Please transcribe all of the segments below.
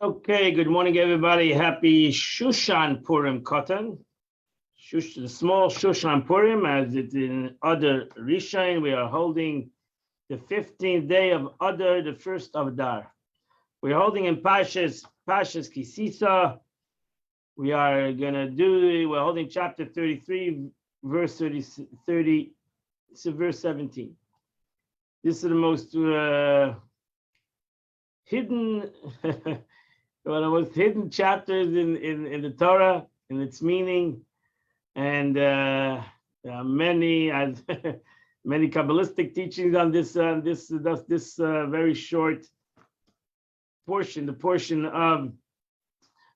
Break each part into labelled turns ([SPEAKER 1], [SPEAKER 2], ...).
[SPEAKER 1] Okay, good morning, everybody. Happy Shushan Purim Katan. The small Shushan Purim, as it's in Adar Rishon. We are holding the 15th day of Adar, the first of Adar. We're holding in Pashas Kisisa. We're holding chapter 33, verse 30 to verse 17. This is the most hidden one of the most hidden chapters in the Torah, in its meaning, and there are many many Kabbalistic teachings on this very short portion, the portion of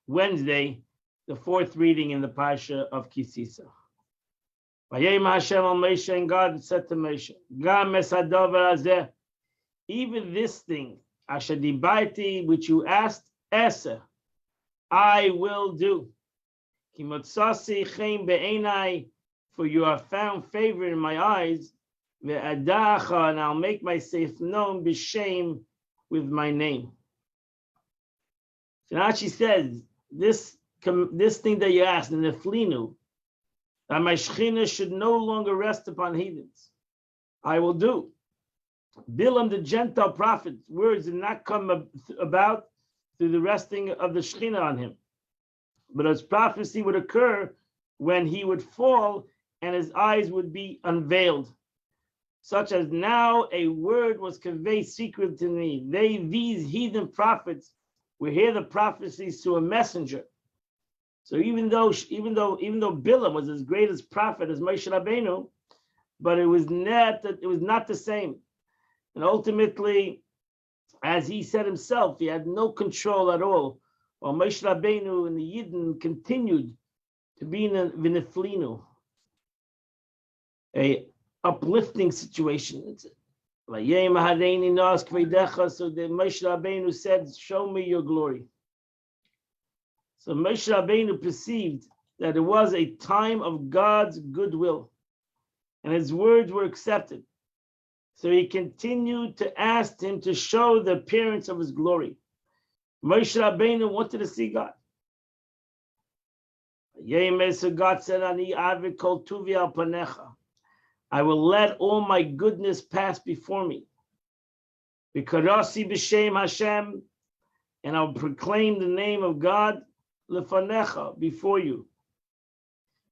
[SPEAKER 1] Wednesday, the fourth reading in the Parsha of Kisisa. Vayem Hashem al Moshe, and God said to Moshe, Gam es hadover hazeh, even this thing, asher dibarti, which you asked, Esa, I will do. Kimotsasi chen be'enai, for you have found favor in my eyes. Ve'adacha, and I'll make myself known b'shem, with my name. So now she says, this thing that you asked in the Flinu, that my Shechina should no longer rest upon heathens, I will do. Bilam, the Gentile prophet, words did not come about through the resting of the Shekhinah on him, but his prophecy would occur when he would fall and his eyes would be unveiled, such as now a word was conveyed secretly to me. These heathen prophets, will hear the prophecies to a messenger. So even though Bilam was as great as prophet as Moshe Rabbeinu, but it was not the same, and ultimately, as he said himself, he had no control at all, while Moshe Rabbeinu and the Yidden continued to be in a v'neflinu, a uplifting situation. So the Moshe Rabbeinu said, show me your glory. So Moshe Rabbeinu perceived that it was a time of God's goodwill, and his words were accepted. So he continued to ask him to show the appearance of his glory. Moshe Rabbeinu wanted to see God. So God said, I will let all my goodness pass before me. V'karasi b'shem Hashem, and I'll proclaim the name of God lefanecha, before you.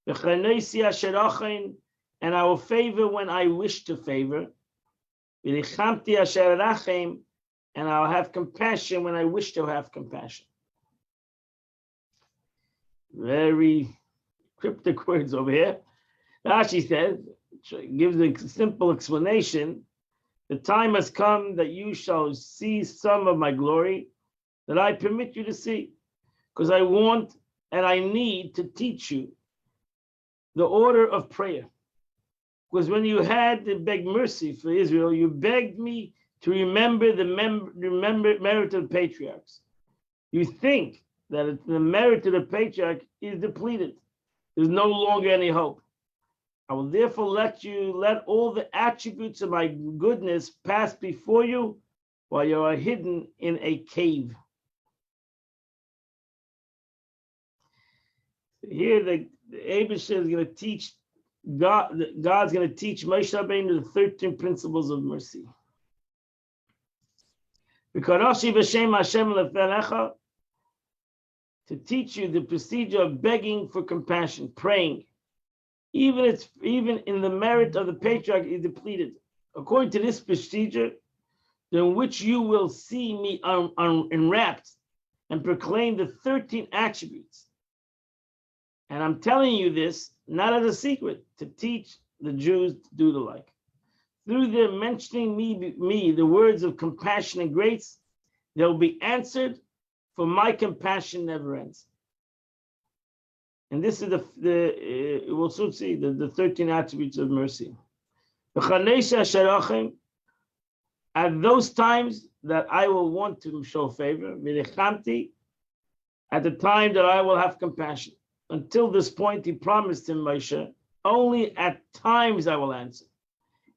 [SPEAKER 1] V'chanesi asher achen, and I will favor when I wish to favor. V'lichamti asher rachem, and I'll have compassion when I wish to have compassion. Very cryptic words over here. Rashi says, gives a simple explanation. The time has come that you shall see some of my glory that I permit you to see, because I want and I need to teach you the order of prayer. Because when you had to beg mercy for Israel, you begged me to remember the merit of the patriarchs. You think that the merit of the patriarch is depleted. There's no longer any hope. I will therefore let all the attributes of my goodness pass before you while you are hidden in a cave. Here the Eibusher is going to teach God's going to teach Moshe Rabbeinu the 13 principles of mercy. To teach you the procedure of begging for compassion, praying, even in the merit of the patriarch is depleted. According to this procedure, in which you will see me enwrapped and proclaim the 13 attributes. And I'm telling you this not as a secret, to teach the Jews to do the like. Through their mentioning me, the words of compassion and grace, they'll be answered, for my compassion never ends. And this is we'll soon see the 13 attributes of mercy. At those times that I will want to show favor, at the time that I will have compassion. Until this point, he promised him, Moshe, only at times I will answer,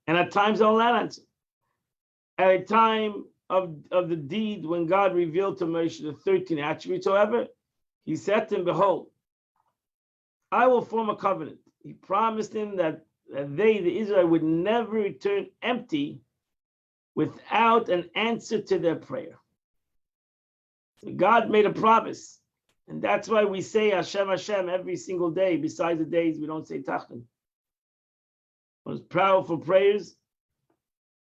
[SPEAKER 1] and at times I will not answer. At a time of the deed when God revealed to Moshe the 13 attributes. However, he said to him, behold, I will form a covenant. He promised him that they, the Israel, would never return empty without an answer to their prayer. So God made a promise. And that's why we say Hashem, Hashem every single day. Besides the days we don't say Tachan. Most powerful prayers,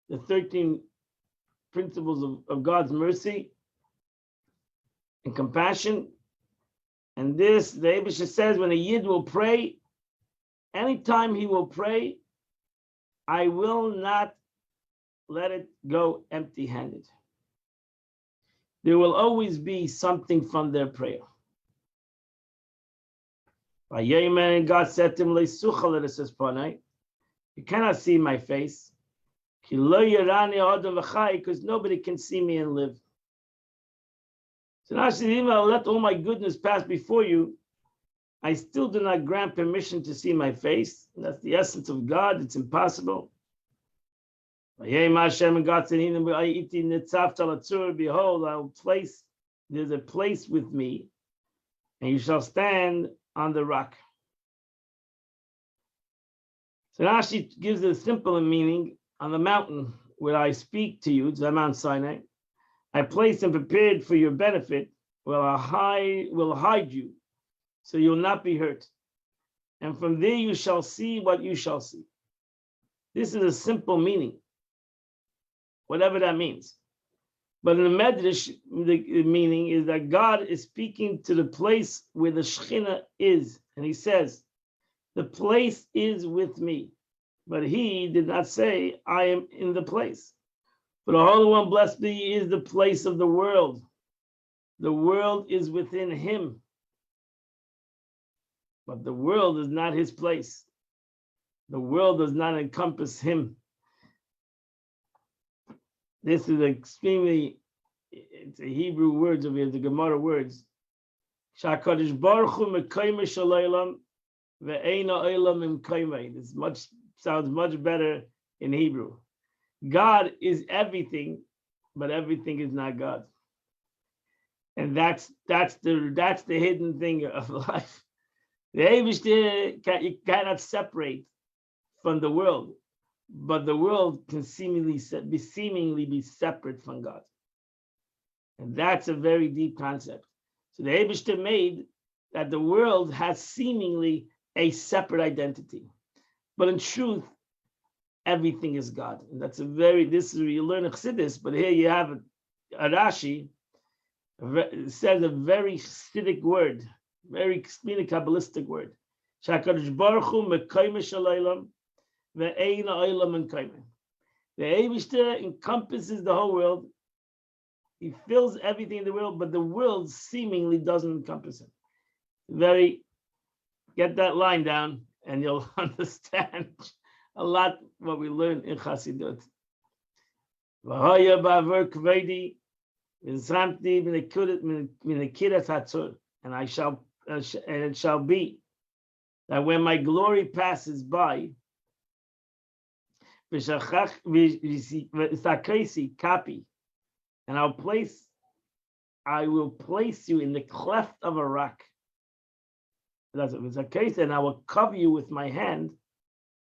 [SPEAKER 1] the 13 principles of God's mercy and compassion. And this, the Eibusha says, when a Yid will pray, anytime he will pray, I will not let it go empty-handed. There will always be something from their prayer. And God said to him, you cannot see my face, because nobody can see me and live. So now even I'll let all my goodness pass before you, I still do not grant permission to see my face. And that's the essence of God. It's impossible. And God said, behold, there's a place with me, and you shall stand on the rock. So Rashi gives a simple meaning. On the mountain where I speak to you, it's Mount Sinai, I placed and prepared for your benefit, will hide you, so you'll not be hurt. And from there you shall see what you shall see. This is a simple meaning, whatever that means. But in the Medrash, the meaning is that God is speaking to the place where the Shekhinah is. And he says, the place is with me. But he did not say, I am in the place. For the Holy One, blessed be, he is the place of the world. The world is within him. But the world is not his place. The world does not encompass him. This is extremely, it's a Hebrew words of it, the Gemara words. Shakadosh Baruch Hu mekayme shalaylam ve'eina olam imkayme. This sounds much better in Hebrew. God is everything, but everything is not God. And that's the hidden thing of life. The Eibishter, you cannot separate from the world, but the world can seemingly be separate from God. And that's a very deep concept. So the Eibishter made that the world has seemingly a separate identity. But in truth, everything is God. And that's this is where you learn Chassidus, but here you have a Rashi, it says a very Chassidic word, very Kabbalistic word. Shakadosh Baruch Hu mekayme shalaylam ve'eina olam imkayme. The Eibishter encompasses the whole world. He fills everything in the world, but the world seemingly doesn't encompass him. Get that line down, and you'll understand a lot what we learn in Chassidut. And it shall be that when my glory passes by, and I will place you in the cleft of a rock. That's it. It's a case, and I will cover you with my hand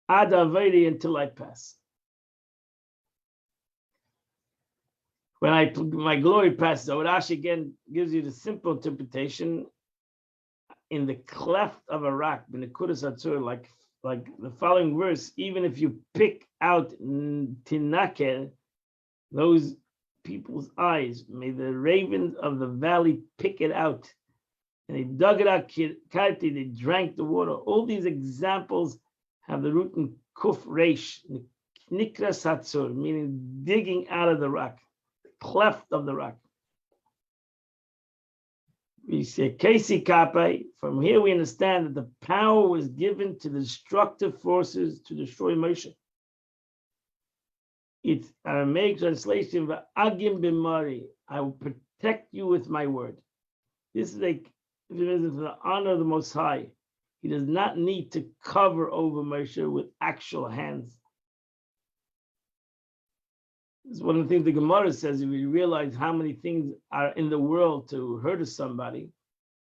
[SPEAKER 1] ad avedi until I pass. When my glory passes, so Rashi again gives you the simple interpretation. In the cleft of a rock, in the Kudas Hatzur, like the following verse, even if you pick out Tinakel, those people's eyes, may the ravens of the valley pick it out. And they dug it out, Karti, they drank the water. All these examples have the root in Kuf Reish, Nikras Hatzur, meaning digging out of the rock, the cleft of the rock. We say Kesi Kapai. From here we understand that the power was given to the destructive forces to destroy Moshe. It's Aramaic translation of Agim Bimari. I will protect you with my word. This is like for the honor of the Most High. He does not need to cover over Moshe with actual hands. It's one of the things the Gemara says. If you realize how many things are in the world to hurt somebody,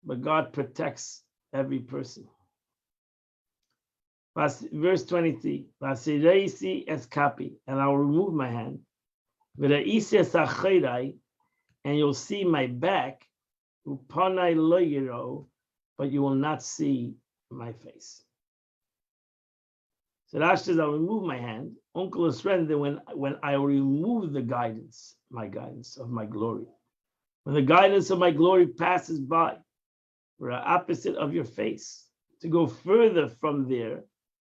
[SPEAKER 1] but God protects every person. Verse 23, and I'll remove my hand, and you'll see my back, but you will not see my face. So Rashi says, I'll remove my hand. Uncle is friend, when I remove the guidance, my guidance of my glory. When the guidance of my glory passes by, we're opposite of your face. To go further from there,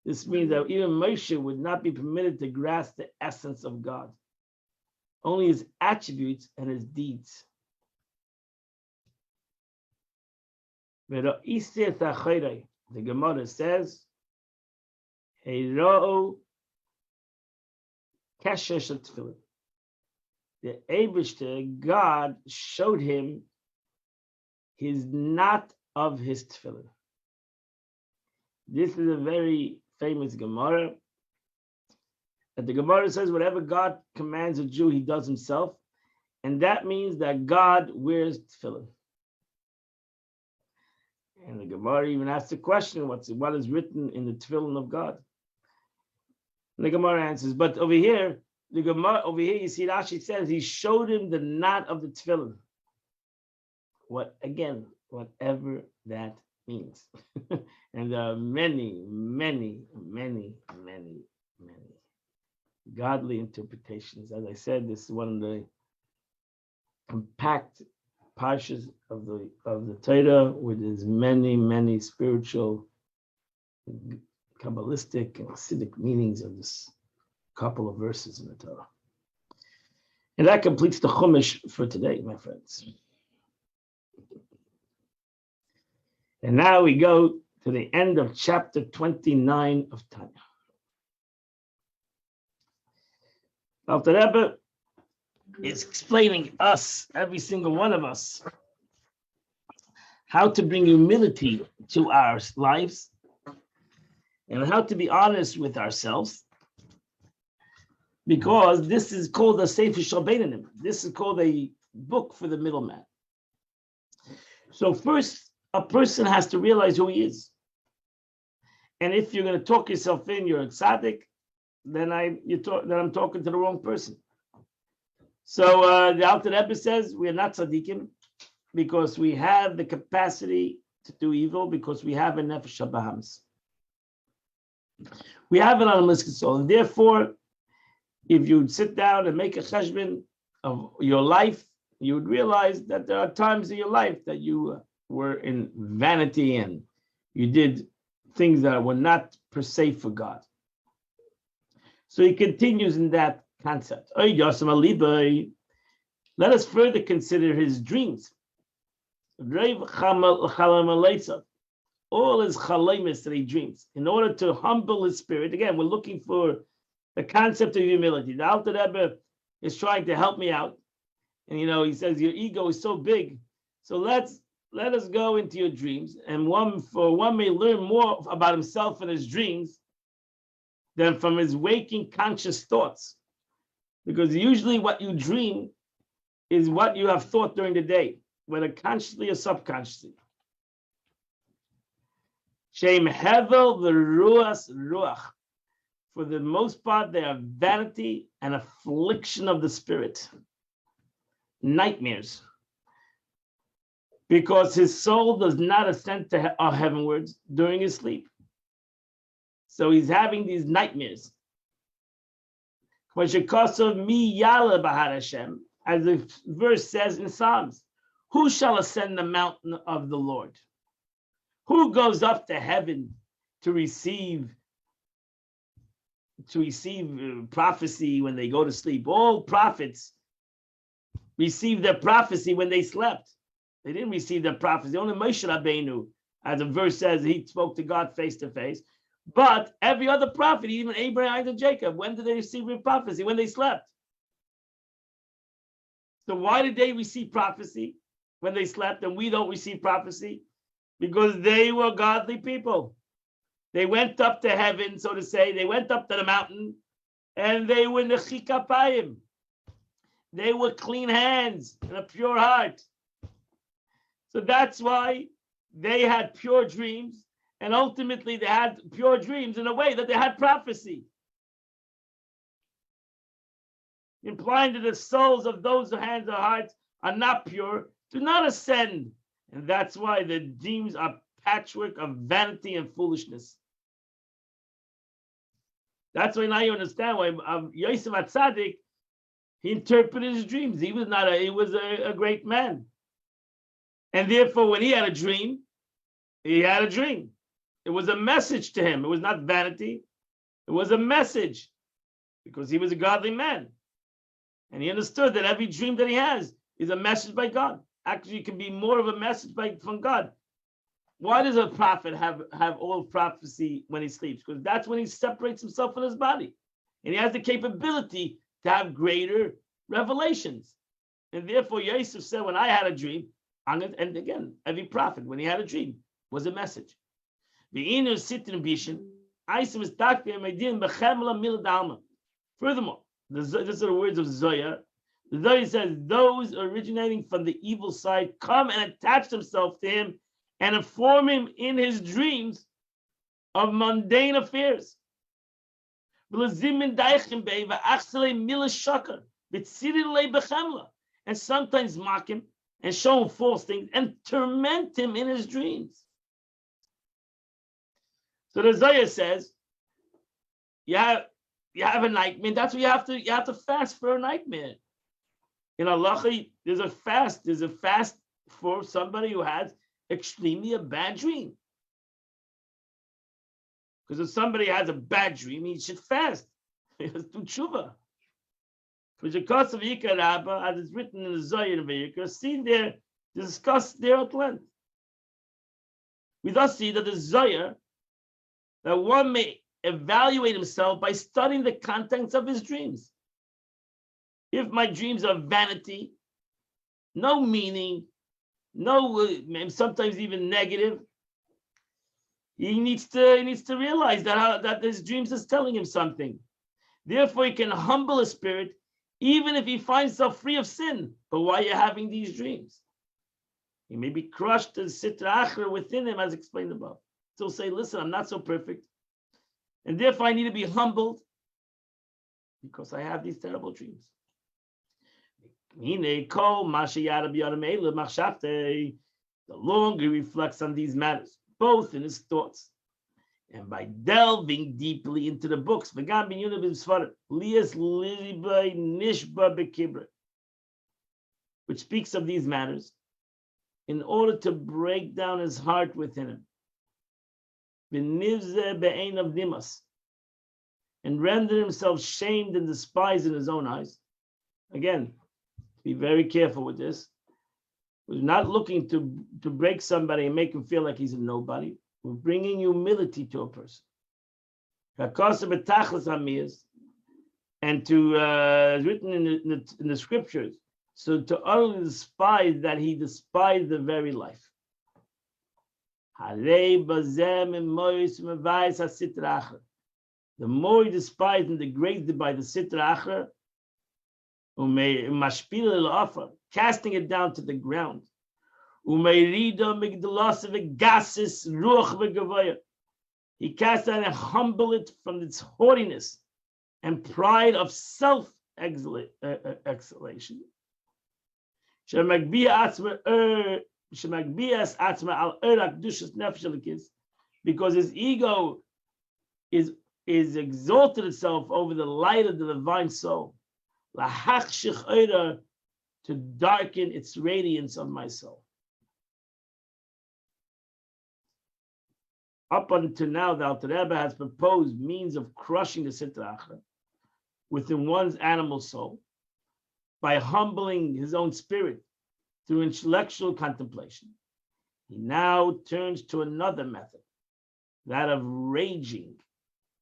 [SPEAKER 1] this means that even Moshe would not be permitted to grasp the essence of God, only his attributes and his deeds. The Gemara says, the Eibishter, God showed him his knot of his tefillin. This is a very famous Gemara. And the Gemara says whatever God commands a Jew, he does himself. And that means that God wears tefillin. And the Gemara even asks the question, what is written in the tefillin of God? And the Gemara answers, but over here, you see Rashi says he showed him the knot of the tefillin. Whatever that means. And there are many, many, many, many, many godly interpretations. As I said, this is one of the compact parshas of the Torah, with as many, many spiritual, Kabbalistic and Hasidic meanings of this couple of verses in the Torah. And that completes the Chumash for today, my friends. And now we go to the end of chapter 29 of Tanya. Alter Rebbe is explaining us, every single one of us, how to bring humility to our lives and how to be honest with ourselves, because this is called a Sefer Shel Beinanim. This is called a book for the middleman. So first, a person has to realize who he is. And if you're going to talk yourself in, you're a tzaddik, then I'm talking to the wrong person. So the Alter Rebbe says we are not tzaddikim because we have the capacity to do evil, because we have a nefesh habahamis. We have it on a misked soul. And therefore, if you would sit down and make a cheshbon of your life, you would realize that there are times in your life that you were in vanity and you did things that were not per se for God. So he continues in that concept. Let us further consider his dreams. All his chalamis that he dreams, in order to humble his spirit. Again, we're looking for the concept of humility. The Alter Rebbe is trying to help me out. And he says your ego is so big. So let us go into your dreams. And one may learn more about himself in his dreams than from his waking conscious thoughts. Because usually what you dream is what you have thought during the day, whether consciously or subconsciously. Shem hevel v'ruas ruach. For the most part, they are vanity and affliction of the spirit. Nightmares. Because his soul does not ascend to heavenwards during his sleep. So he's having these nightmares. As the verse says in Psalms, who shall ascend the mountain of the Lord? Who goes up to heaven to receive prophecy when they go to sleep? All prophets received their prophecy when they slept. They didn't receive their prophecy. Only Moshe Rabbeinu, as the verse says, he spoke to God face to face. But every other prophet, even Abraham, Isaac, Jacob, when did they receive their prophecy? When they slept. So why did they receive prophecy when they slept and we don't receive prophecy? Because they were godly people. They went up to heaven, so to say. They went up to the mountain, and they were nechikapayim. They were clean hands and a pure heart. So that's why they had pure dreams, and ultimately they had pure dreams in a way that they had prophecy, implying that the souls of those hands or hearts are not pure, do not ascend. And that's why the dreams are patchwork of vanity and foolishness. That's why now you understand why Yosef HaTzadik, he interpreted his dreams. He was a great man. And therefore, when he had a dream, It was a message to him. It was not vanity. It was a message because he was a godly man. And he understood that every dream that he has is a message by God. Actually, it can be more of a message from God. Why does a prophet have all prophecy when he sleeps? Because that's when he separates himself from his body. And he has the capability to have greater revelations. And therefore, Yosef said, when I had a dream, and again, every prophet, when he had a dream, was a message. Furthermore, these are the words of Zohar. The Zohar says, those originating from the evil side come and attach themselves to him and inform him in his dreams of mundane affairs. And sometimes mock him and show him false things and torment him in his dreams. So the Zohar says, you have a nightmare. That's what you have to fast for a nightmare. In halacha, there's a fast for somebody who has extremely a bad dream. Because if somebody has a bad dream, he should fast. He has to do tshuva. Which because of Yikar Rabbah, as it's written in the Zohar in Vayikra, seen there, discussed there at length. We thus see that the Zohar, that one may evaluate himself by studying the contents of his dreams. If my dreams are vanity, no meaning, sometimes even negative, he needs to realize that his dreams is telling him something. Therefore, he can humble his spirit, even if he finds himself free of sin. But why are you having these dreams? He may be crushed as Sitra Achra within him, as explained above. So say, listen, I'm not so perfect. And therefore, I need to be humbled because I have these terrible dreams. The longer he reflects on these matters, both in his thoughts and by delving deeply into the books, which speaks of these matters, in order to break down his heart within him, and render himself shamed and despised in his own eyes. Again, be very careful with this. We're not looking to break somebody and make him feel like he's a nobody. We're bringing humility to a person. And to written in the scriptures, so to utterly despise that he despised the very life. The more he despised and degraded by the Sitra Achra, casting it down to the ground. He cast down and humbled it from its haughtiness and pride of self-exhalation. Because his ego is exalted itself over the light of the divine soul, to darken its radiance of my soul. Up until now, the Alter Rebbe has proposed means of crushing the Sitra Achra within one's animal soul by humbling his own spirit through intellectual contemplation. He now turns to another method, that of raging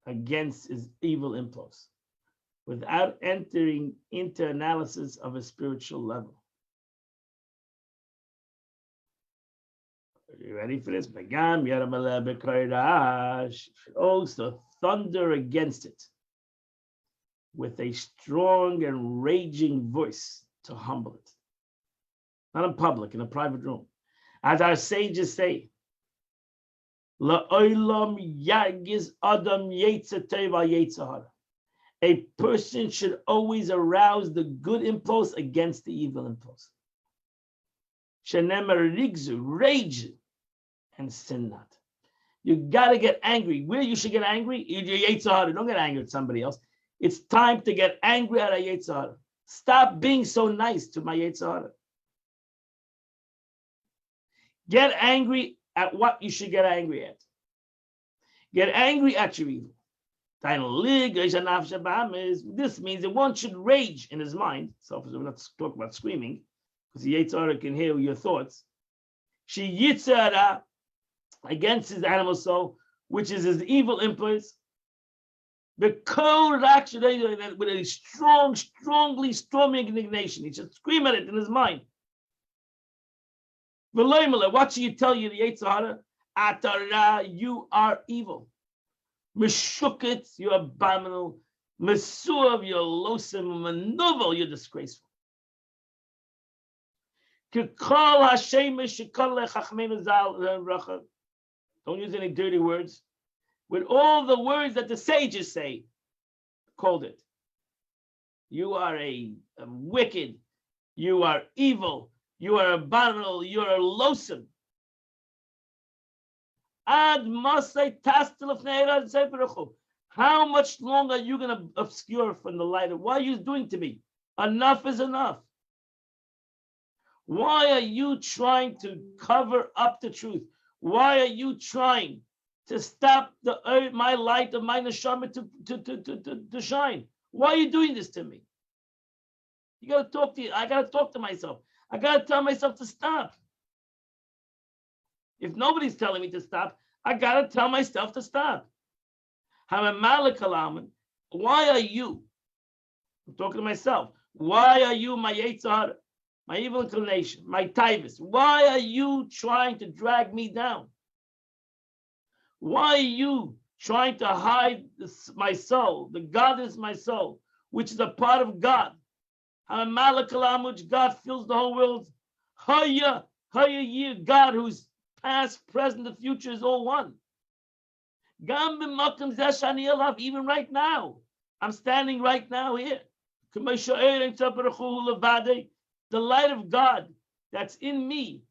[SPEAKER 1] against his evil impulse, without entering into analysis of a spiritual level. Are you ready for this? Also thunder against it. with a strong and raging voice to humble it. Not in public, in a private room. As our sages say, La'olam yargiz adam yetzer teva yetzer hara. A person should always arouse the good impulse against the evil impulse. Shenemar rigzu, rage and sin not. You got to get angry. Where you should get angry? Your yetzer hara. Don't get angry at somebody else. It's time to get angry at a yetzer hara. Stop being so nice to my yetzer hara. Get angry at what you should get angry at. Get angry at your evil. This means that one should rage in his mind. So we're not talking about screaming, because the yetzer hara can hear your thoughts. She yitzhara against his animal soul, which is his evil impulse. The code actually with a strongly storming indignation. He should scream at it in his mind. What should you tell you, the yetzer hara? Atara, you are evil. Meshukit, you're abominable. Mesuav, you're loathsome. Manuvel, you're disgraceful. Don't use any dirty words. With all the words that the sages say, called it. You are a wicked. You are evil. You are abominable. You are loathsome. How much longer are you going to obscure from the light of what are you doing to me? Enough is enough. Why are you trying to cover up the truth? Why are you trying to stop my light of my neshama to shine? Why are you doing this to me? You got to talk to you. I got to talk to myself. I got to tell myself to stop. If nobody's telling me to stop, I got to tell myself to stop. Why are you? I'm talking to myself. Why are you my yetzer hara, my evil inclination, my taivus? Why are you trying to drag me down? Why are you trying to hide my soul? The God is my soul, which is a part of God. Which God fills the whole world. Haya God who's past, present, the future is all one. Even right now, I'm standing right now here. The light of God that's in me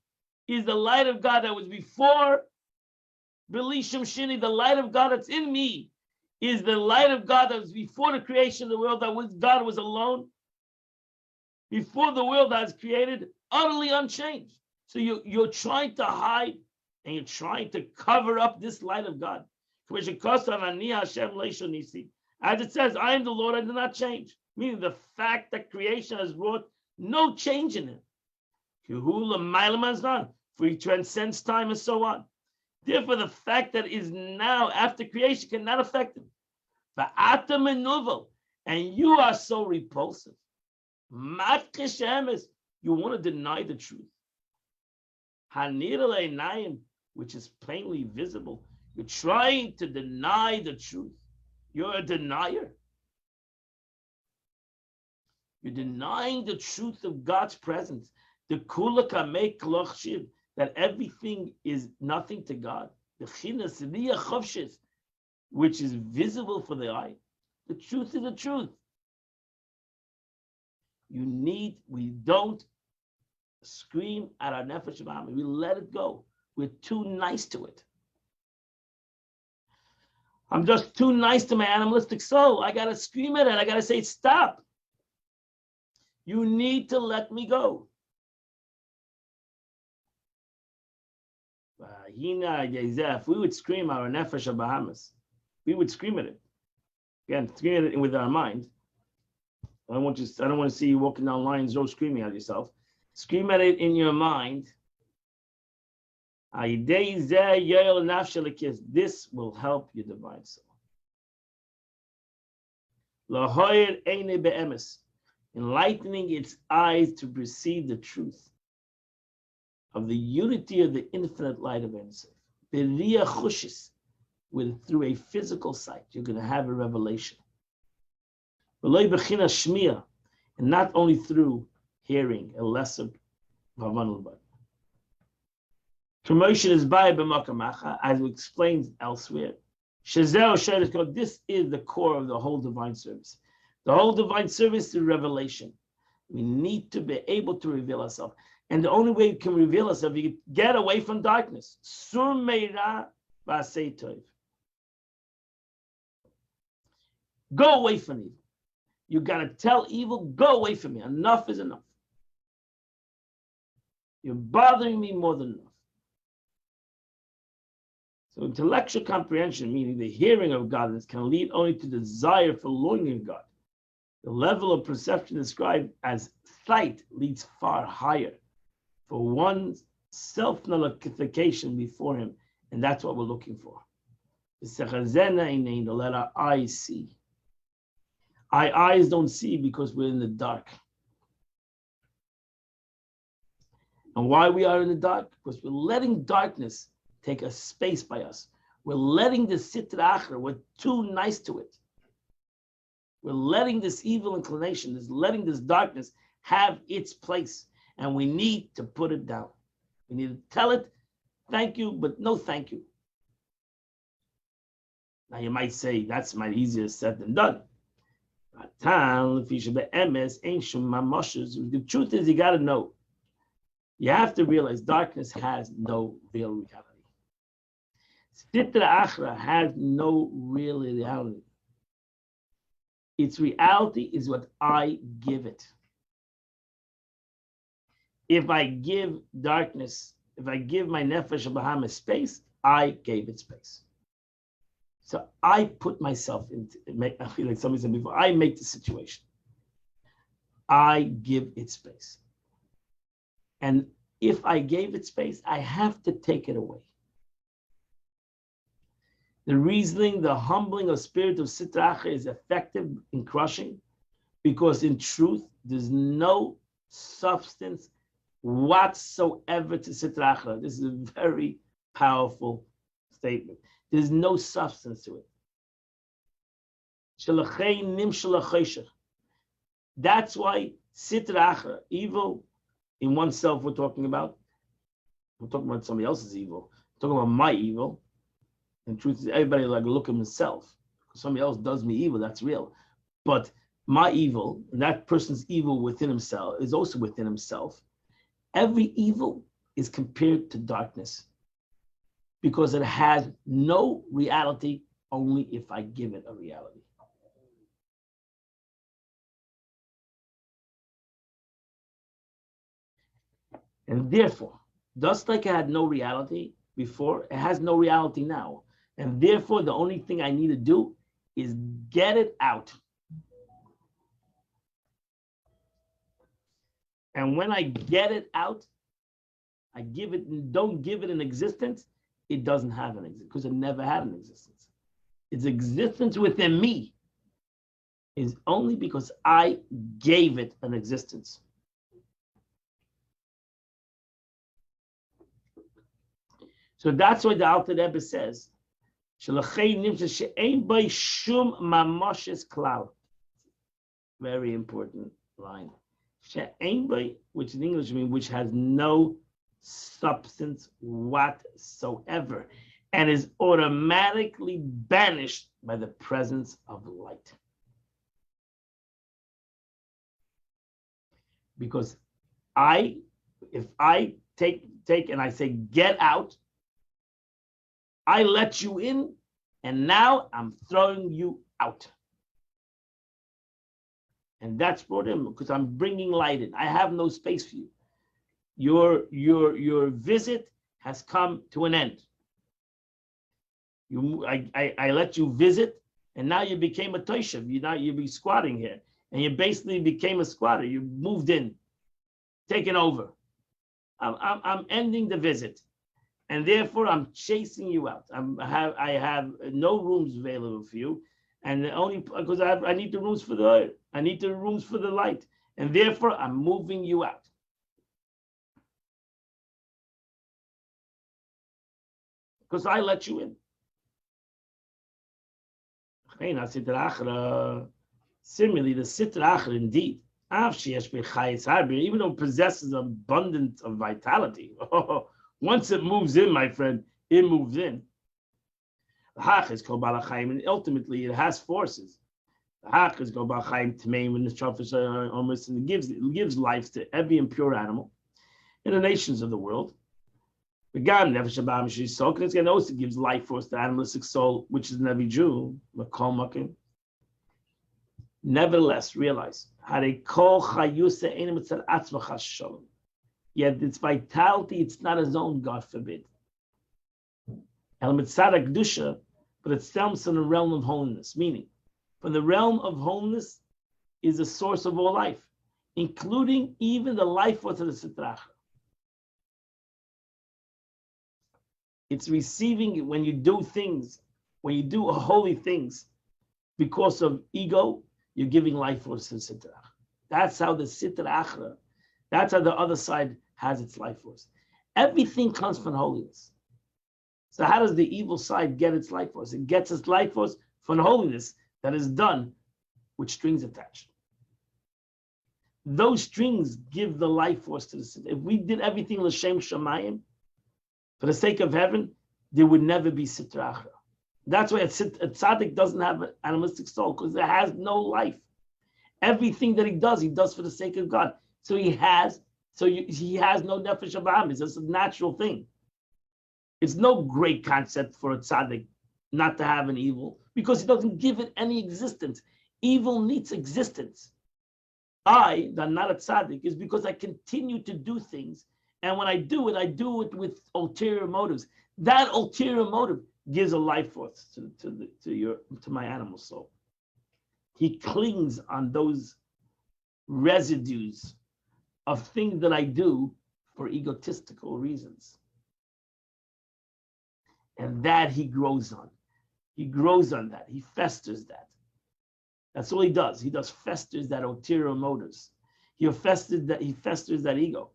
[SPEAKER 1] is the light of God that was before Belishim Shini. The light of God that's in me is the light of God that was before the creation of the world, that was God was alone. Before the world that was created, utterly unchanged. So you're trying to hide and you're trying to cover up this light of God. As it says, I am the Lord, I do not change. Meaning the fact that creation has brought no change in it. For he transcends time and so on. Therefore, the fact that is now after creation cannot affect him. And you are so repulsive. You want to deny the truth. Which is plainly visible. You're trying to deny the truth. You're a denier. You're denying the truth of God's presence. The kulaka make that everything is nothing to God. The chinas which is visible for the eye. The truth is the truth. We don't scream at our nefesh b'ami. We let it go. We're too nice to it. I'm just too nice to my animalistic soul. I got to scream at it. I got to say, stop. You need to let me go. If we would scream our nefesh Bahamas, we would scream at it. Again, scream at it with our mind. I don't want to see you walking down Lions Road screaming at yourself. Scream at it in your mind. This will help your divine soul. Enlightening its eyes to perceive the truth of the unity of the infinite light of Ein Sof. Through a physical sight, you're going to have a revelation. and not only through hearing, a lesser vulnerable. Promotion is by b'makamacha, as we explained elsewhere. This is the core of the whole divine service. The whole divine service is revelation. We need to be able to reveal ourselves. And the only way we can reveal ourselves, we get away from darkness. Sur meira v'asei tov. Go away from evil. You got to tell evil, go away from me. Enough is enough. You're bothering me more than enough. So intellectual comprehension, meaning the hearing of godliness, can lead only to desire for longing God. The level of perception described as sight leads far higher for one's self-nullification before him, and that's what we're looking for. The letter I see. Our eyes don't see because we're in the dark. And why we are in the dark? Because we're letting darkness take a space by us. We're letting the sitra achra, we're too nice to it. We're letting this evil inclination, letting this darkness have its place. And we need to put it down. We need to tell it, thank you, but no thank you. Now you might say, that's my easier said than done. The truth is, you got to know. You have to realize darkness has no real reality. Sitra achra has no real reality. Its reality is what I give it. If I give darkness, if I give my nefesh Bahamas space, I gave it space. So I put myself into, I feel like somebody said before, I make the situation. I give it space. And if I gave it space, I have to take it away. The reasoning, the humbling of spirit of sitra achra is effective in crushing, because in truth, there's no substance whatsoever to sitra achra. This is a very powerful statement. There's no substance to it. That's why sitra achra, evil in oneself, we're talking about somebody else's evil. We're talking about my evil. And truth is, everybody like look at himself. Somebody else does me evil, that's real. But my evil, and that person's evil within himself, is also within himself. Every evil is compared to darkness because it has no reality, only if I give it a reality. And therefore, just like it had no reality before, it has no reality now. And therefore, the only thing I need to do is get it out. And when I get it out, I give it, don't give it an existence, it doesn't have an existence, because it never had an existence. Its existence within me is only because I gave it an existence. So that's why the Alter Rebbe says, very important line. Which in English means which has no substance whatsoever and is automatically banished by the presence of light. Because if I take and I say, get out, I let you in, and now I'm throwing you out. And that's brought in because I'm bringing light in. I have no space for you. Your visit has come to an end. I let you visit, and now you became a toishav. You be squatting here, and you basically became a squatter. You moved in, taken over. I'm ending the visit. And therefore, I'm chasing you out. I have no rooms available for you, and only because I need the rooms for the light, and therefore I'm moving you out. Because I let you in. Similarly, the Sitra Achra, indeed, even though it possesses abundance of vitality, once it moves in, my friend, it moves in. And ultimately, it has forces. The hach is called Balchaim Tmeim when the Shofesh almost and it gives life to every impure animal in the nations of the world. It's going to also gives life force to the animalistic soul, which is every Jew. Nevertheless, realize yet its vitality, it's not his own, God forbid. But it stems from the realm of holiness, meaning from the realm of holiness is the source of all life, including even the life force of the Sitra Achra. It's receiving when you do things, when you do holy things, because of ego, you're giving life force to the Sitra Achra. That's how the Sitra Achra, that's how the other side has its life force. Everything comes from holiness. So how does the evil side get its life force? It gets its life force from holiness that is done with strings attached. Those strings give the life force to the Sitra. If we did everything l'shem shamayim, for the sake of heaven, there would never be Sitra Achra. That's why a tzaddik doesn't have an animalistic soul, because it has no life. Everything that he does for the sake of God. So he has no nefesh abamis. It's a natural thing. It's no great concept for a tzaddik not to have an evil, because he doesn't give it any existence. Evil needs existence. I'm not a tzaddik, is because I continue to do things, and when I do it with ulterior motives. That ulterior motive gives a life force to my animal soul. He clings on those residues of things that I do for egotistical reasons. And that he grows on. He grows on that. He festers that. That's all he does. He festers that ulterior motives. He festers that ego.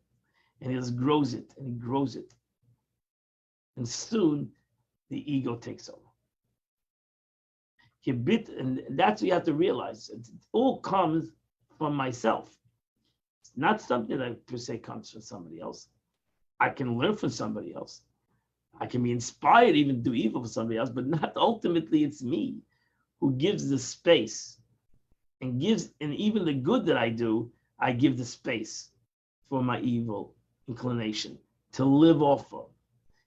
[SPEAKER 1] And he just grows it and he grows it. And soon the ego takes over. And that's what you have to realize. It all comes from myself. It's not something that per se comes from somebody else. I can learn from somebody else. I can be inspired even to do evil for somebody else, but not ultimately. It's me who gives the space and even the good that I do, I give the space for my evil inclination to live off of.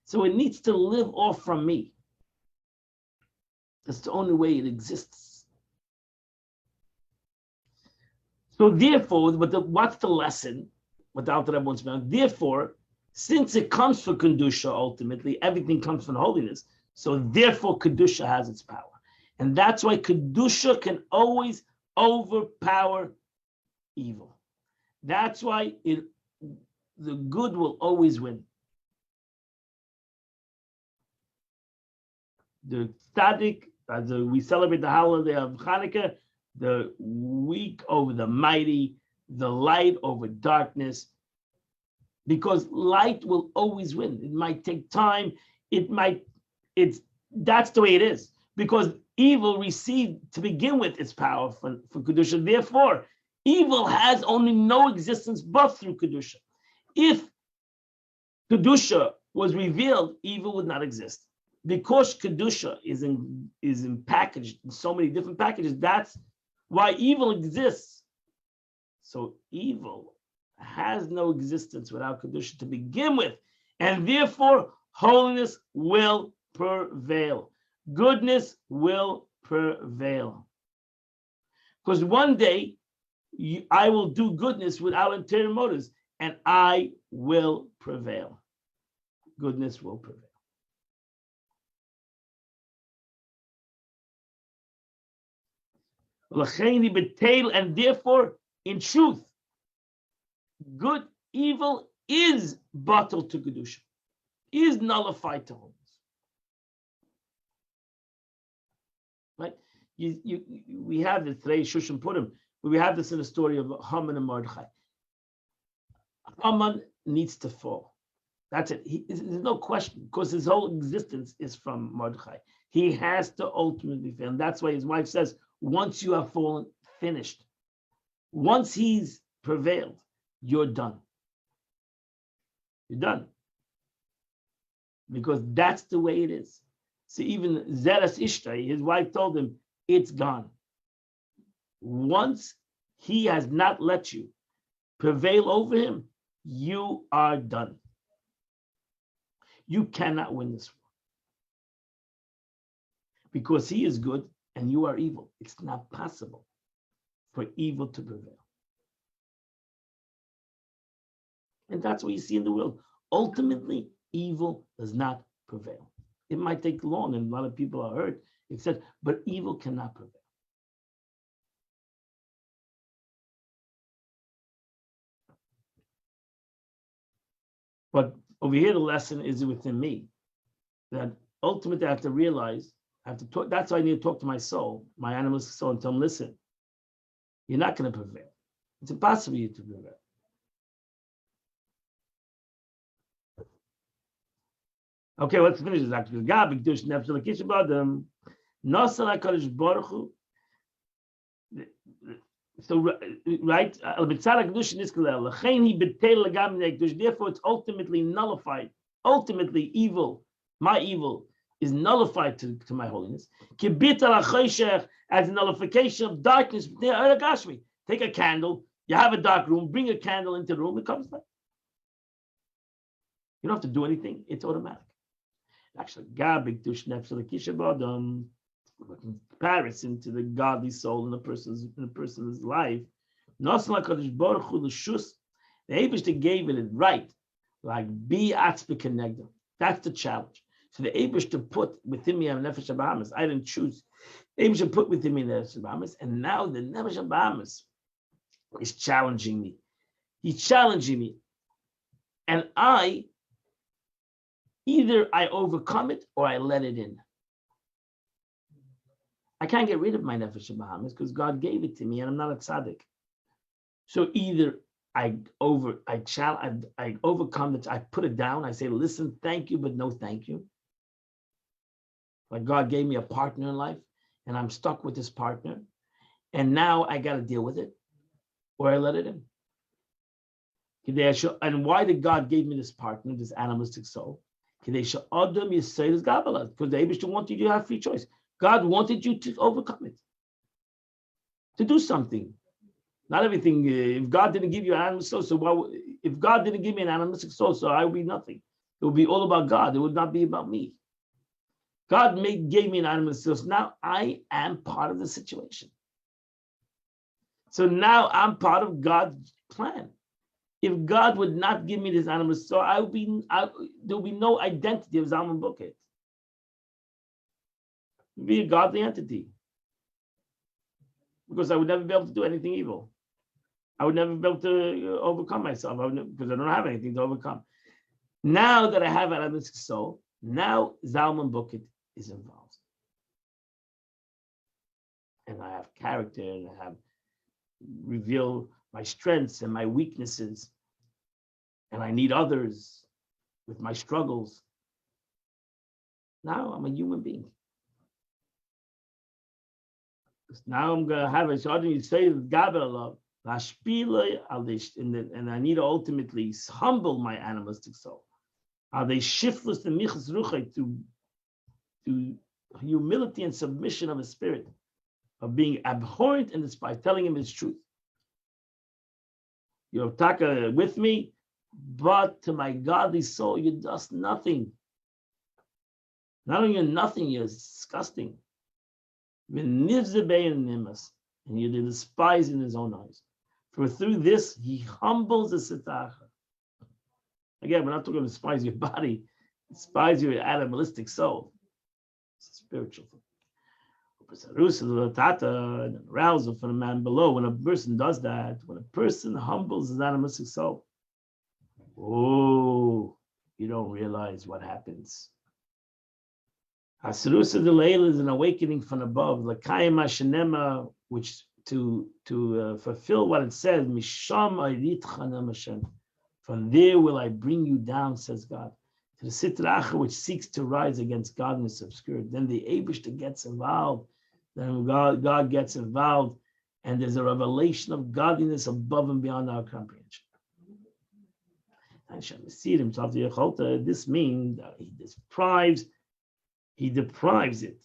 [SPEAKER 1] So it needs to live off from me. That's the only way it exists. So therefore, what's the lesson? Without that, I won't speak. Therefore, since it comes from Kedusha, ultimately, everything comes from holiness. So therefore, Kedusha has its power. And that's why Kedusha can always overpower evil. That's why the good will always win. The tzaddik, as we celebrate the holiday of Hanukkah, the weak over the mighty, the light over darkness, because light will always win. It might take time. That's the way it is, because evil received to begin with its power for Kedusha. Therefore, evil has only no existence but through Kedusha. If Kedusha was revealed, evil would not exist. Because Kedusha is packaged in so many different packages, that's why evil exists. So evil has no existence without Kedusha to begin with. And therefore, holiness will prevail. Goodness will prevail. Because one day, I will do goodness without ulterior motives, and I will prevail. Goodness will prevail. And therefore, in truth, evil is bottled to Kedusha, is nullified to holiness. Right? We have this today, Shushan Purim, but we have this in the story of Haman and Mordechai. Haman needs to fall. That's it. There's no question, because his whole existence is from Mordechai. He has to ultimately fail. And that's why his wife says, once you have fallen, finished. Once he's prevailed, you're done. You're done. Because that's the way it is. So even Zeres Ishtai, his wife told him, it's gone. Once he has not let you prevail over him, you are done. You cannot win this war. Because he is good and you are evil. It's not possible for evil to prevail. And that's what you see in the world. Ultimately, evil does not prevail. It might take long and a lot of people are hurt, etc., but evil cannot prevail. But over here, the lesson is within me that ultimately I have to realize, I have to talk. That's why I need to talk to my soul, my animalistic soul, and tell them, listen, you're not going to prevail. It's impossible for you to prevail. Okay, let's finish this. So, right, therefore it's ultimately nullified. Ultimately, evil, my evil, is nullified to my holiness. As a nullification of darkness. Take a candle, you have a dark room, bring a candle into the room, it comes back. You don't have to do anything, it's automatic. Actually, comparison to the godly soul in a person's life. The Eibishter gave it right, like be atzpe kenegdo. That's the challenge. So the Eibishter put within me a nefesh habahamis. I didn't choose. The Eibishter put within me a nefesh habahamis, and now the nefesh habahamis is challenging me. He's challenging me, and either I overcome it or I let it in. I can't get rid of my nefesh habahamis because God gave it to me, and I'm not a tzaddik. So either I overcome it, I put it down, I say, listen, thank you, but no thank you. Like God gave me a partner in life, and I'm stuck with this partner, and now I got to deal with it, or I let it in. And why did God give me this partner, this animalistic soul? Because the Eibishter wanted you to have free choice. God wanted you to overcome it, to do something. Not everything. If God didn't give you an animalistic soul, if God didn't give me an animalistic soul, so I would be nothing. It would be all about God. It would not be about me. God gave me an animalistic soul. So now I am part of the situation. So now I'm part of God's plan. If God would not give me this animalistic soul, there would be no identity of Zalman Boket. Be a godly entity, because I would never be able to do anything evil. I would never be able to overcome myself because I don't have anything to overcome. Now that I have an animalistic soul, now Zalman Boket is involved, and I have character, and I have reveal my strengths and my weaknesses, and I need others with my struggles. Now I'm a human being. Now I'm gonna have a shot. You say Gaber love, and I need to ultimately humble my animalistic soul. Are they shiftless and michas ruchay to humility and submission of a spirit, of being abhorrent and despised, telling him his truth. You're taka with me, but to my godly soul, you're just nothing. Not only you're nothing, you're disgusting. And you're the despise in his own eyes. For through this, he humbles the sitacha. Again, we're not talking about despise your body, despise your animalistic soul. It's a spiritual thing. An arousal for the man below. When a person does that, when a person humbles his animalistic soul, oh, you don't realize what happens. Hasirusa Delayla is an awakening from above, Lakayim Hashanema, which to fulfill what it says, Misham Ayritchanam Hashem. From there will I bring you down, says God, to the Sitra Achra, which seeks to rise against godliness obscured. Then the Eibishter gets involved. Then God gets involved, And there's a revelation of godliness above and beyond our comprehension. This means that he deprives it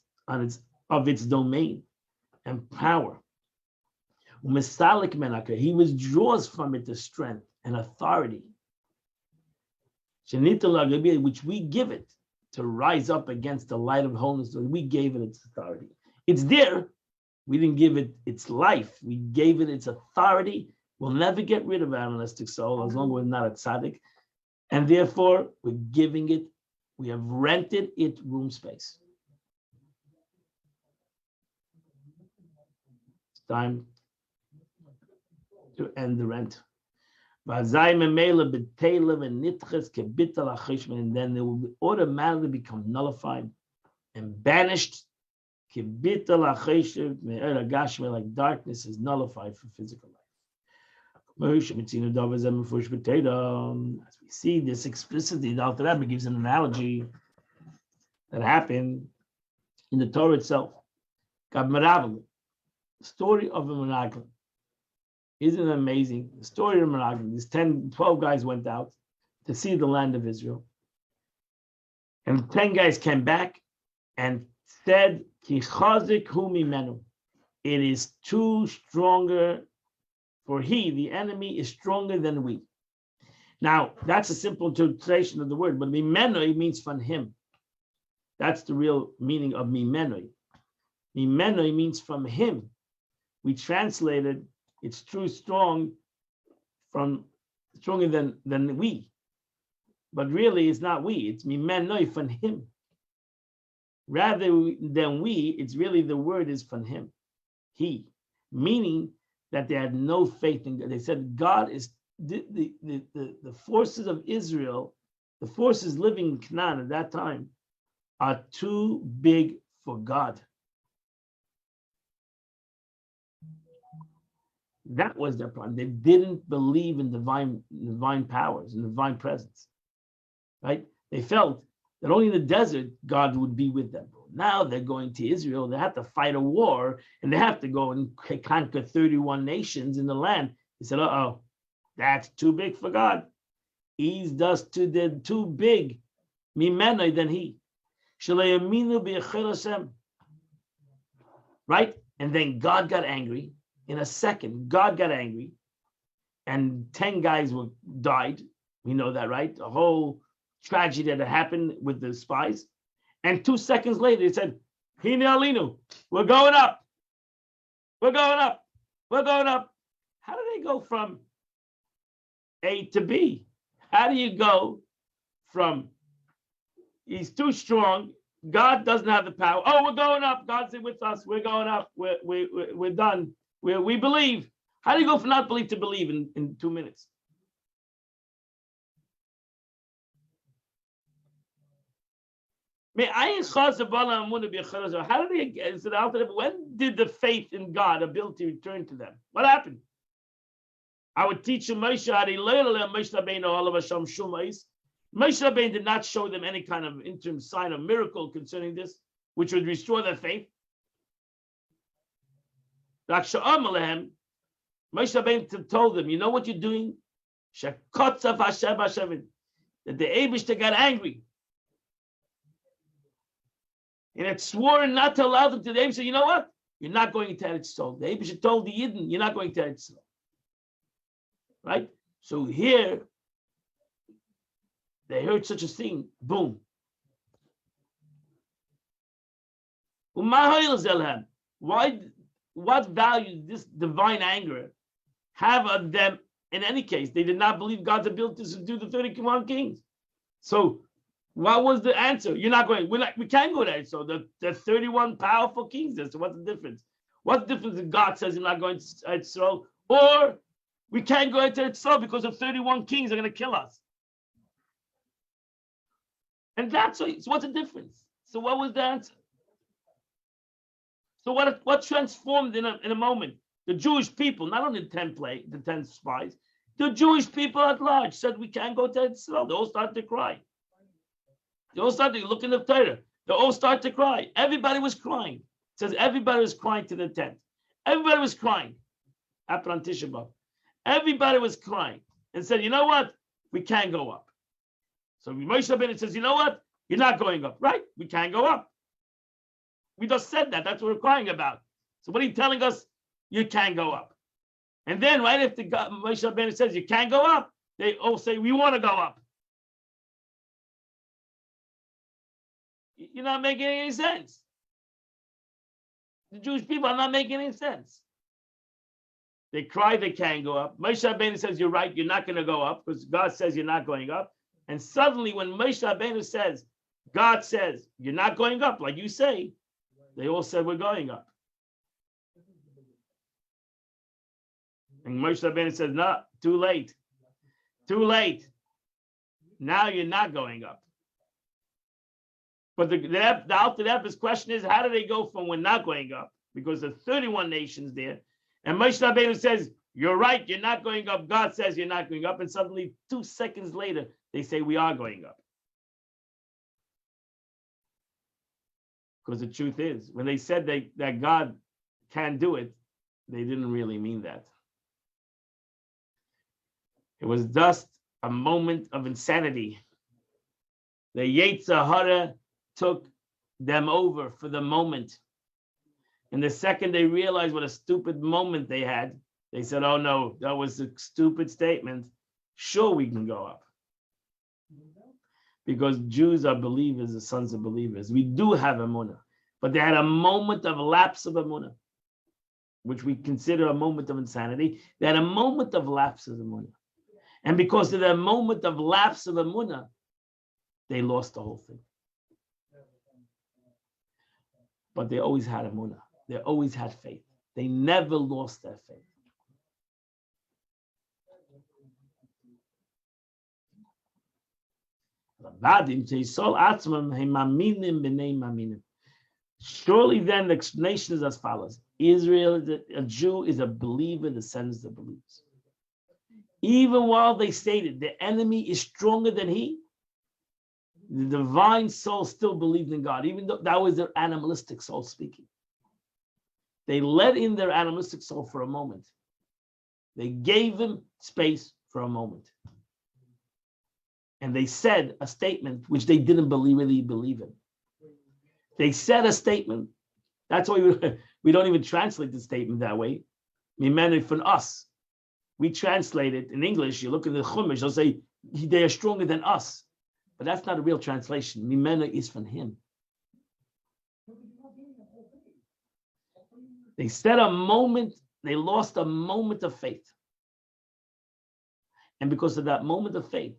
[SPEAKER 1] of its domain and power. He withdraws from it the strength and authority, which we give it to rise up against the light of holiness. We gave it its authority. It's there. We didn't give it its life. We gave it its authority. We'll never get rid of our animalistic soul as long as we're not a tzaddik. And therefore, we're giving it, we have rented it room space. It's time to end the rent. And then it will automatically become nullified and banished. Like darkness is nullified for physical life. As we see this explicitly, the Alter Rebbe gives an analogy that happened in the Torah itself. The story of a Meraglim. Isn't it amazing? The story of Meraglim. These 12 guys went out to see the land of Israel. And 10 guys came back and said, Ki chazik hu mimenu. It is too stronger for he, the enemy, is stronger than we. Now, that's a simple translation of the word, but mimenoi means from him. That's the real meaning of mimenoi. Mimenoi means from him. We translated it's too strong, stronger than we. But really, it's not we, it's mimenoi from him. Rather than we, it's really the word is from him, he, meaning that they had no faith in God. They said God is the forces of Israel, the forces living in Canaan at that time are too big for God. That was their problem. They didn't believe in divine powers and divine presence, right? They felt that only in the desert God would be with them. Now they're going to Israel. They have to fight a war and they have to go and conquer 31 nations in the land. He said, "Uh-oh, that's too big for God. He's just too big, mimeno than he." Right? And then God got angry. In a second, God got angry, and 10 guys died. We know that, right? The whole tragedy that happened with the spies. And 2 seconds later, it said, Hine Alinu, we're going up. We're going up. We're going up. How do they go from A to B? How do you go from he's too strong, God doesn't have the power. Oh, we're going up. God's with us. We're going up. We're done. We believe. How do you go from not believe to believe in 2 minutes? How did they get? When did the faith in God ability return to them? What happened? I would teach you Moshe Rabbeinu did not show them any kind of interim sign of miracle concerning this, which would restore their faith. Moshe Rabbeinu told them, you know what you're doing? That the Eibishter got angry. And it swore not to allow them to the Eibishter. You know what? You're not going to Eretz Yisrael. The Eibishter told the Yidden, you're not going to Eretz Yisrael. Right? So here, they heard such a thing. Boom. What value did this divine anger have on them? In any case, they did not believe God's ability to subdue the 31 kings. So what was the answer? You're not going. We can't go there. So the 31 powerful kings there. So what's the difference? What's the difference if God says you're not going to Israel, or we can't go into Israel because the 31 kings are going to kill us? And that's so what's the difference? So what was the answer? So what transformed in a moment? The Jewish people, not only the 10 spies, the Jewish people at large said we can't go to Israel. They all started to cry. They all started to look in the Torah. They all started to cry. Everybody was crying. It says everybody was crying to the tent. Everybody was crying. happened on Tisha B'Av. Everybody was crying and said, you know what? We can't go up. So Moshe Rabbeinu says, you know what? You're not going up. Right? We can't go up. We just said that. That's what we're crying about. So what are you telling us? You can't go up. And then right after Moshe Rabbeinu says you can't go up, they all say, we want to go up. You're not making any sense. The Jewish people are not making any sense. They cry they can't go up. Moshe Rabbeinu says, you're right, you're not going to go up because God says you're not going up. And suddenly when Moshe Rabbeinu says, God says, you're not going up, like you say, they all said, we're going up. And Moshe Rabbeinu says, no, too late. Too late. Now you're not going up. But the Alter Rebbe's question is, how do they go from we're not going up? Because there's 31 nations there. And Moshe Rabbeinu says, you're right, you're not going up. God says you're not going up. And suddenly 2 seconds later, they say we are going up. Because the truth is, when they said that God can do it, they didn't really mean that. It was just a moment of insanity. The Yetzer Hara took them over for the moment. And the second they realized what a stupid moment they had, they said, oh no, that was a stupid statement. Sure, we can go up. Because Jews are believers, the sons of believers. We do have emunah. But they had a moment of lapse of emunah, which we consider a moment of insanity. They had a moment of lapse of emunah. And because of that moment of lapse of emunah, they lost the whole thing. But they always had emunah. They always had faith. They never lost their faith. Surely then the explanation is as follows. Israel, a Jew is a believer in the sense of believers. Even while they stated the enemy is stronger than he, the divine soul still believed in God, even though that was their animalistic soul speaking. They let in their animalistic soul for a moment. They gave him space for a moment. And they said a statement which they didn't really believe in. They said a statement. That's why we don't even translate the statement that way. Mimenu from us. We translate it in English. You look at the Chumash, they'll say they are stronger than us. But that's not a real translation. Mimenu is from him. They said a moment, they lost a moment of faith. And because of that moment of faith,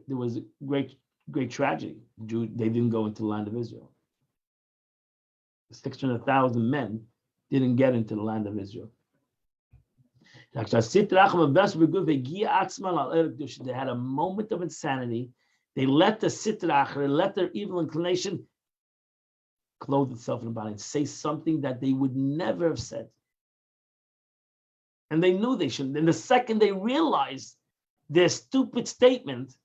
[SPEAKER 1] there was a great tragedy. They didn't go into the land of Israel. 600,000 men didn't get into the land of Israel. They had a moment of insanity. They let the sitrach, they let their evil inclination clothe itself in the body and say something that they would never have said. And they knew they shouldn't. And the second they realized their stupid statement,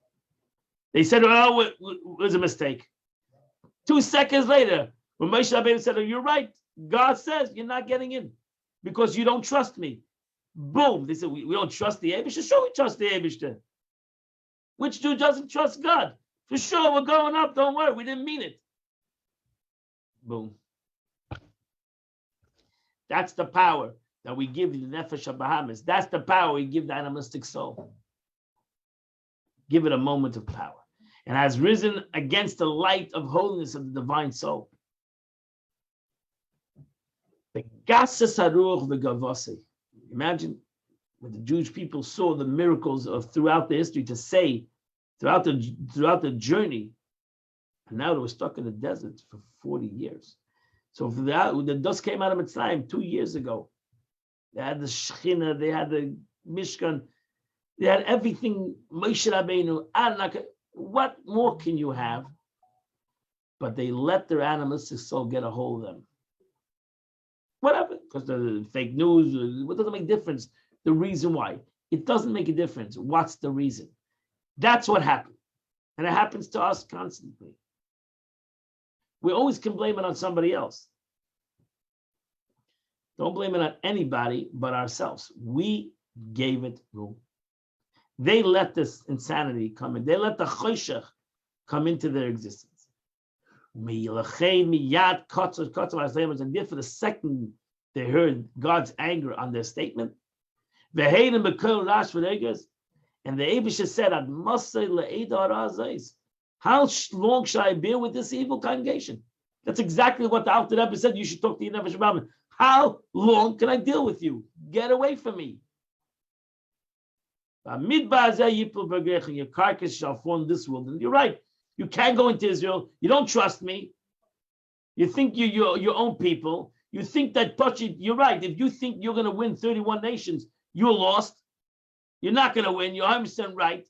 [SPEAKER 1] they said, oh, it was a mistake. 2 seconds later, when Moshe Rabbeinu said, oh, you're right, God says you're not getting in because you don't trust me. Boom. They said, we don't trust the Eibishter. Sure, we trust the Eibishter. Which Jew doesn't trust God? For sure, we're going up. Don't worry. We didn't mean it. Boom. That's the power that we give the Nefesh HaBahamis. That's the power we give the animalistic soul. Give it a moment of power. And has risen against the light of holiness of the divine soul. The Gassas HaRuach V'Gavosei. Imagine when the Jewish people saw the miracles of throughout the history to say, throughout the journey, and now they were stuck in the desert for 40 years. So for that, when the dust came out of Mitzrayim 2 years ago, they had the Shekhinah, they had the Mishkan, they had everything, Moshe Rabbeinu, Anak, what more can you have? But they let their animalistic soul get a hold of them. Whatever, because the fake news, it doesn't make a difference. The reason why. It doesn't make a difference. What's the reason? That's what happened. And it happens to us constantly. We always can blame it on somebody else. Don't blame it on anybody but ourselves. We gave it room. They let this insanity come in. They let the choshech come into their existence. And therefore, the second they heard God's anger on their statement, and the Abisha said, how long should I bear with this evil congregation? That's exactly what the Alter Rebbe said. You should talk to your Nefesh Abraham. How long can I deal with you? Get away from me. Your carcass shall fall in this world. And you're right. You can't go into Israel. You don't trust me. You think you're your own people. You think that, you're right. If you think you're going to win 31 nations, you're lost. You're not going to win. You're 100% right.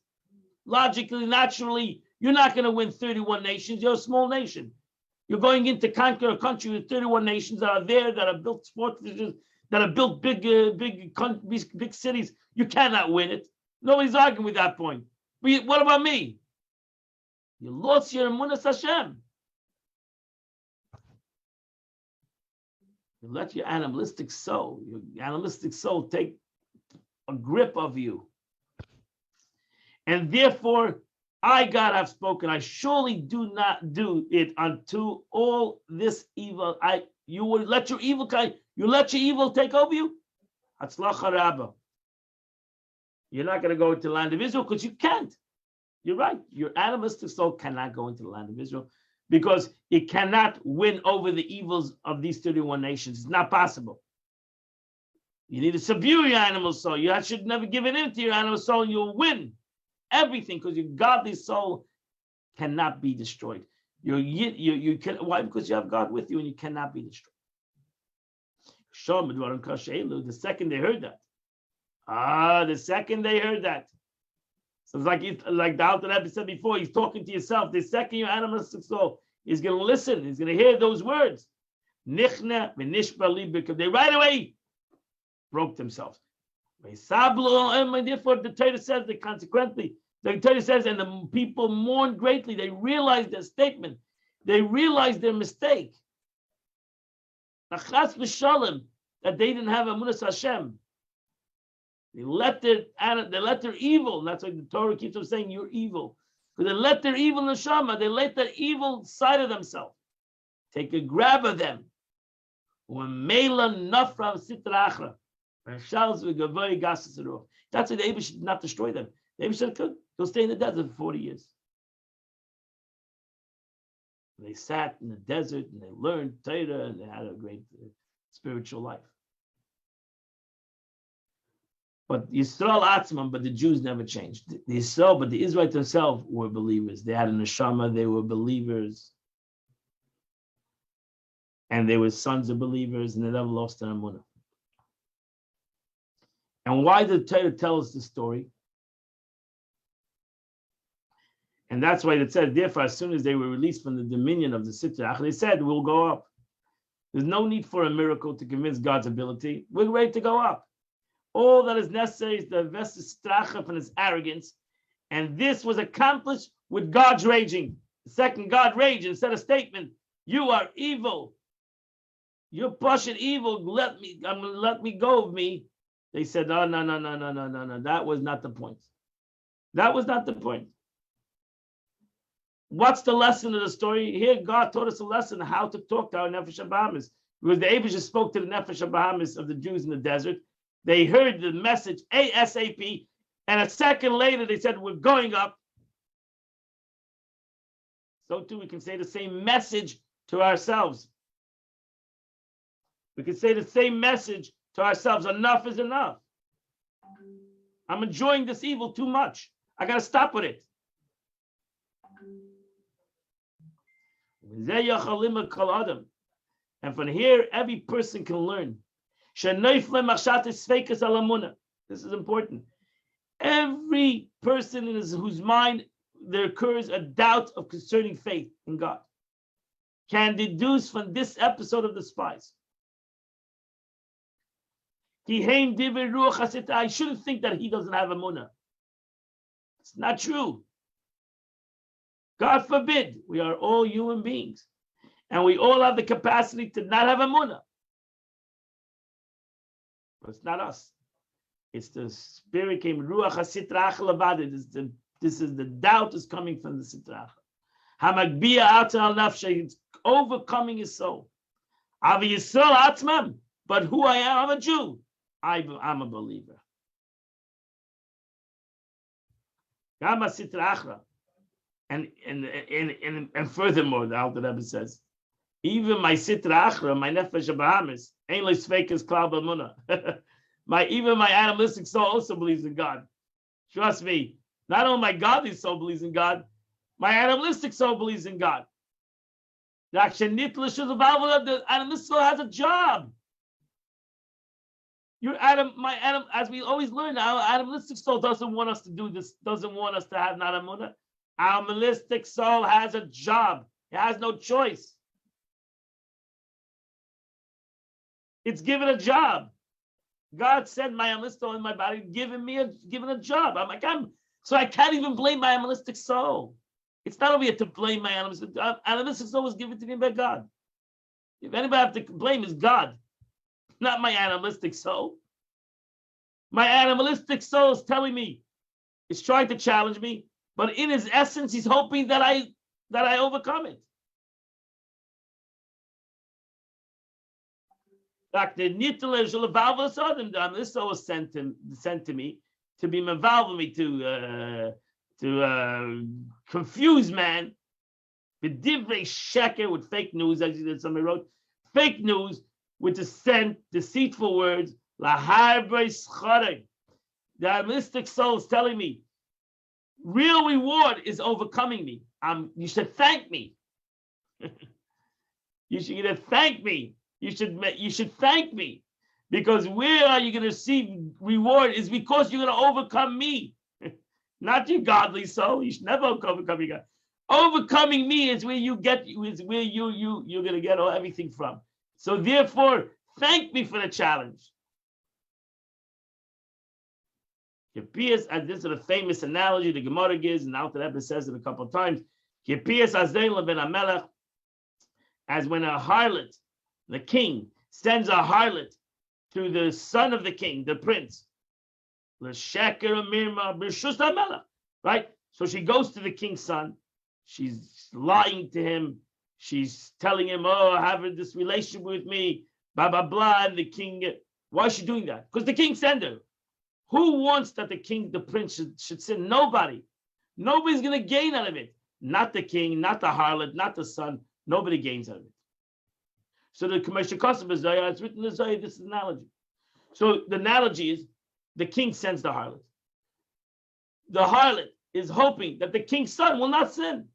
[SPEAKER 1] Logically, naturally, you're not going to win 31 nations. You're a small nation. You're going in to conquer a country with 31 nations that are there, that have built fortresses, that have built big cities. You cannot win it. Nobody's arguing with that point. But what about me? You lost your emunas Hashem. You let your animalistic soul take a grip of you. And therefore, I, God, have spoken. I surely do not do it unto all this evil. You will let your evil take over you. Hatzlacha Rabbah. You're not going to go into the land of Israel because you can't. You're right. Your animalistic soul cannot go into the land of Israel because it cannot win over the evils of these 31 nations. It's not possible. You need to subdue your animal soul. You should never give it in to your animal soul and you'll win everything because your godly soul cannot be destroyed. You can, why? Because you have God with you and you cannot be destroyed. The second they heard that. So it's like the Alter Rebbe said before, he's talking to yourself. The second your animalistic soul is going to listen, he's going to hear those words. Nichna v'nishba. They right away broke themselves. And therefore, the Torah says that consequently, the Torah says, and the people mourned greatly. They realized their statement. They realized their mistake. Nachas v'shalom, that they didn't have emunas Hashem. They let their evil, and that's why the Torah keeps on saying you're evil. Because they let their evil neshama, they let their evil side of themselves take a grab of them. That's why the Abish did not destroy them. The Abish said, good, go stay in the desert for 40 years. And they sat in the desert and they learned Torah and they had a great spiritual life. But Yisrael Atzman, but the Jews never changed. The Israelites themselves were believers. They had a neshama, they were believers. And they were sons of believers and they never lost their emunah. And why did the Torah tell us the story? And that's why it said, therefore, as soon as they were released from the dominion of the Sitra, they said, we'll go up. There's no need for a miracle to convince God's ability. We're ready to go up. All that is necessary is to invest his stracha and his arrogance. And this was accomplished with God's raging. The second God raged and said a statement, you are evil. You're pushing evil. Let me go of me. They said, oh, no. That was not the point. That was not the point. What's the lesson of the story? Here, God taught us a lesson how to talk to our Nefesh Abahamis. Because the Abish spoke to the Nefesh Abahamis of the Jews in the desert. They heard the message ASAP, and a second later they said, we're going up. So too, we can say the same message to ourselves. We can say the same message to ourselves. Enough is enough. I'm enjoying this evil too much. I got to stop with it. And from here, every person can learn. This is important. Every person in whose mind there occurs a doubt of concerning faith in God can deduce from this episode of the spies. I shouldn't think that he doesn't have emunah. It's not true. God forbid. We are all human beings. And we all have the capacity to not have emunah. But it's not us. It's the spirit came. Ruach HaSitra Achla Badi. This is the doubt is coming from the Sitra Achla. Hamagbiya Ata al Nafshe. It's overcoming his soul. Avi Yisrael Atzmam. But who I am, I'm a Jew. I'm a believer. Gama Sitra Achla. And furthermore, the Alter Rebbe says, even my Sitra Achra, my Nefesh HaBahamis, ain't like Sveikas Klal B'Emunah. Even my animalistic soul also believes in God. Trust me, not only my godly soul believes in God, my animalistic soul believes in God. The animalistic soul has a job. As we always learn, our animalistic soul doesn't want us to do this, doesn't want us to have Naramunah. Our animalistic soul has a job. It has no choice. It's given a job. God said my animalistic soul in my body, given a job. So I can't even blame my animalistic soul. It's not over here to blame my animalistic soul was given to me by God. If anybody have to blame is God, not my animalistic soul. My animalistic soul is telling me, it's trying to challenge me, but in his essence, he's hoping that I overcome it. This soul was sent to me to be mevalve me to confuse man with divrei sheker, with fake news, as somebody wrote, fake news with deceitful words. The mystic soul is telling me, real reward is overcoming me. You should thank me. You should either thank me. You should thank me, because where are you going to receive reward is because you're going to overcome me, not your godly soul. You should never overcome your God. Overcoming me is where you're going to get everything from. So therefore, thank me for the challenge. This is a famous analogy the Gemara gives, and Alter Rebbe says it a couple of times. As when a harlot, the king, sends a harlot to the son of the king, the prince. Right? So she goes to the king's son. She's lying to him. She's telling him, oh, have this relationship with me, blah, blah, blah. And the king, why is she doing that? Because the king sent her. Who wants that the prince should sin? Nobody. Nobody's going to gain out of it. Not the king, not the harlot, not the son. Nobody gains out of it. So the commercial customer Zayah, it's written in the Zayah, this is an analogy. So the analogy is the king sends the harlot. The harlot is hoping that the king's son will not sin.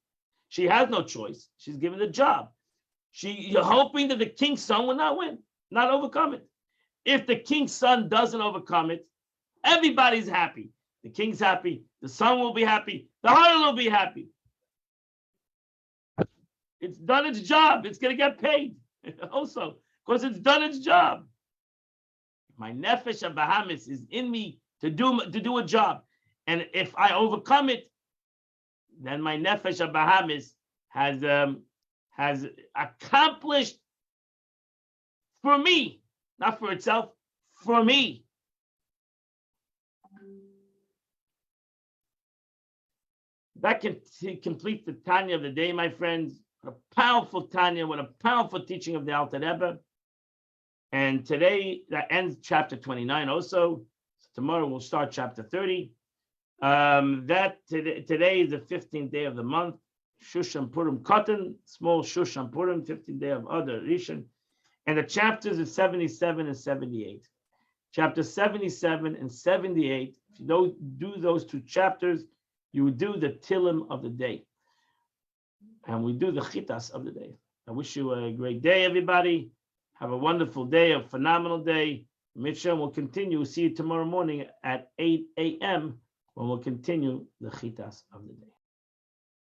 [SPEAKER 1] She has no choice. She's given the job. She's hoping that the king's son will not win, not overcome it. If the king's son doesn't overcome it, everybody's happy. The king's happy. The son will be happy. The harlot will be happy. It's done its job. It's going to get paid. Also, because it's done its job. My nefesh HaBahamis is in me to do a job, and if I overcome it, then my nefesh HaBahamis has accomplished for me, not for itself, for me. That can complete the Tanya of the day, my friends. What a powerful Tanya, what a powerful teaching of the Alter Rebbe. And today, that ends chapter 29 also. So tomorrow we'll start chapter 30. Today is the 15th day of the month. Shushan Purim Katan, small Shushan Purim, 15th day of Adar Rishon. And the chapters are 77 and 78. Chapter 77 and 78, if you don't do those two chapters, you would do the Tilim of the day. And we do the Chitas of the day. I wish you a great day, everybody. Have a wonderful day, a phenomenal day. Mitzvah will continue. See you tomorrow morning at 8 a.m. when we'll continue the Chitas of the day.